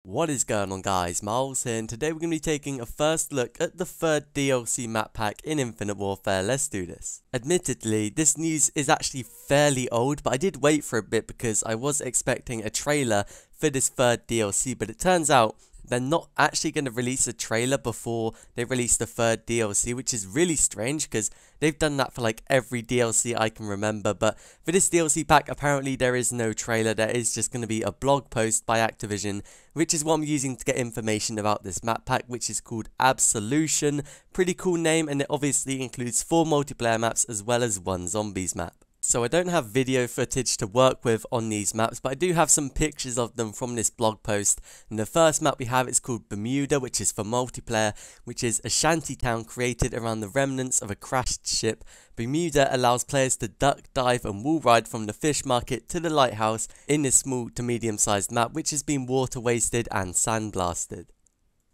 What is going on, guys? Miles here, and today we're going to be taking a first look at the third DLC map pack in Infinite Warfare. Let's do this. Admittedly, this news is actually fairly old, but I did wait for a bit because I was expecting a trailer for this third DLC, but it turns out they're not actually going to release a trailer before they release the third DLC, which is really strange because they've done that for like every DLC I can remember. But for this DLC pack, apparently there is no trailer. There is just going to be a blog post by Activision, which is what I'm using to get information about this map pack, which is called ABSOLUTION. Pretty cool name, and it obviously includes 4 multiplayer maps as well as 1 zombies map. So I don't have video footage to work with on these maps, but I do have some pictures of them from this blog post. And the first map we have is called Bermuda, which is for multiplayer, which is a shantytown created around the remnants of a crashed ship. Bermuda allows players to duck, dive and wall ride from the fish market to the lighthouse in this small to medium sized map, which has been water wasted and sandblasted.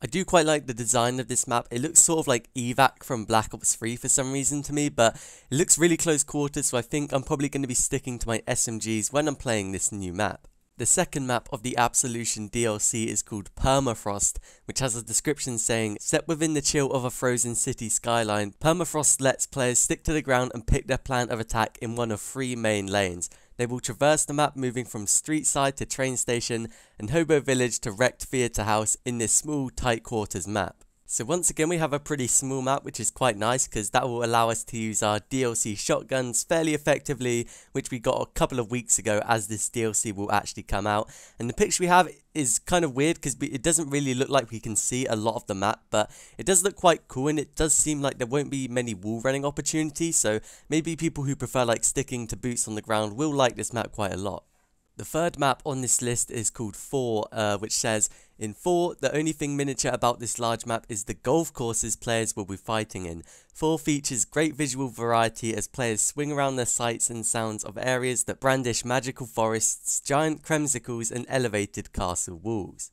I do quite like the design of this map. It looks sort of like evac from Black Ops 3 for some reason to me, but it looks really close quarters, so I think I'm probably going to be sticking to my SMGs when I'm playing this new map. The second map of the ABSOLUTION DLC is called Permafrost, which has a description saying, set within the chill of a frozen city skyline, Permafrost lets players stick to the ground and pick their plan of attack in one of 3 main lanes. They will traverse the map moving from street side to train station and hobo village to wrecked theatre house in this small tight quarters map. So once again we have a pretty small map, which is quite nice because that will allow us to use our DLC shotguns fairly effectively, which we got a couple of weeks ago as this DLC will actually come out. And the picture we have is kind of weird because it doesn't really look like we can see a lot of the map, but it does look quite cool, and it does seem like there won't be many wall running opportunities, so maybe people who prefer like sticking to boots on the ground will like this map quite a lot. The third map on this list is called Fore, which says, in Fore, the only thing miniature about this large map is the golf courses players will be fighting in. Fore features great visual variety as players swing around their sights and sounds of areas that brandish magical forests, giant creamsicles and elevated castle walls.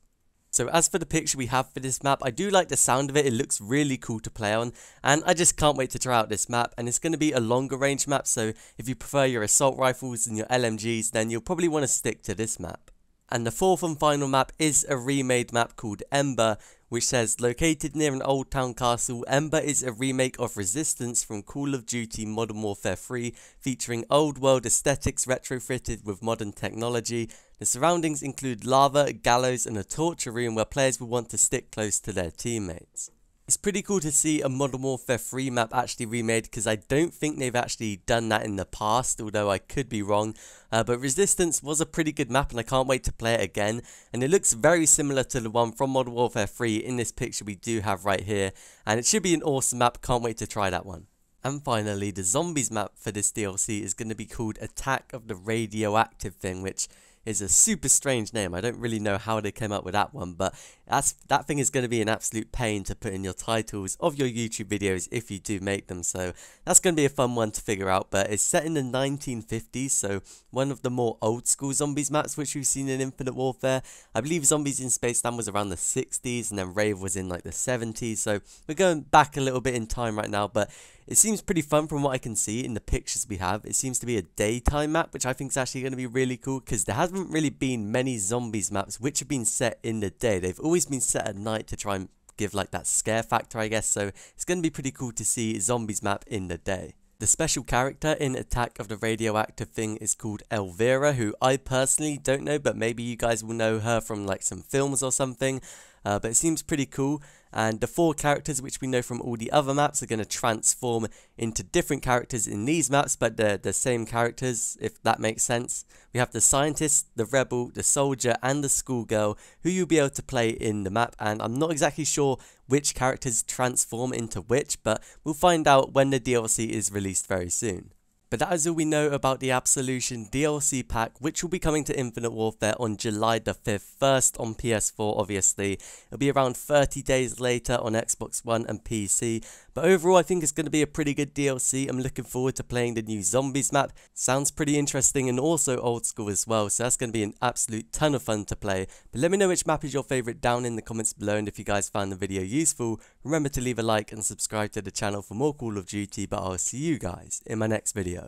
So as for the picture we have for this map, I do like the sound of it. It looks really cool to play on, and I just can't wait to try out this map. And it's going to be a longer range map, so if you prefer your assault rifles and your LMGs, then you'll probably want to stick to this map. And the fourth and final map is a remade map called Ember, which says, located near an old town castle, Ember is a remake of Resistance from Call of Duty Modern Warfare 3, featuring old world aesthetics retrofitted with modern technology. The surroundings include lava, gallows and a torture room where players will want to stick close to their teammates. It's pretty cool to see a Modern Warfare 3 map actually remade, because I don't think they've actually done that in the past, although I could be wrong. But Resistance was a pretty good map and I can't wait to play it again. And it looks very similar to the one from Modern Warfare 3 in this picture we do have right here. And it should be an awesome map, can't wait to try that one. And finally, the zombies map for this DLC is going to be called Attack of the Radioactive Thing, which is a super strange name. I don't really know how they came up with that one, but that thing is going to be an absolute pain to put in your titles of your YouTube videos if you do make them, so that's going to be a fun one to figure out. But it's set in the 1950s, so one of the more old school zombies maps which we've seen in Infinite Warfare. I believe Zombies in Spaceland was around the 60s, and then Rave was in like the 70s, so we're going back a little bit in time right now, but it seems pretty fun from what I can see in the pictures we have. It seems to be a daytime map, which I think is actually going to be really cool, because there hasn't really been many zombies maps which have been set in the day. They've always been set at night to try and give like that scare factor, I guess, so it's going to be pretty cool to see zombies map in the day. The special character in Attack of the Radioactive Thing is called Elvira, who I personally don't know, but maybe you guys will know her from like some films or something. But it seems pretty cool, and the 4 characters which we know from all the other maps are going to transform into different characters in these maps, but they're the same characters, if that makes sense. We have the scientist, the rebel, the soldier and the schoolgirl who you'll be able to play in the map, and I'm not exactly sure which characters transform into which, but we'll find out when the DLC is released very soon. But that is all we know about the ABSOLUTION DLC pack, which will be coming to Infinite Warfare on July the 5th, first on PS4 obviously. It'll be around 30 days later on Xbox One and PC. But overall I think it's going to be a pretty good DLC. I'm looking forward to playing the new zombies map. Sounds pretty interesting and also old school as well, so that's going to be an absolute ton of fun to play. But let me know which map is your favourite down in the comments below, and if you guys found the video useful, remember to leave a like and subscribe to the channel for more Call of Duty, but I'll see you guys in my next video.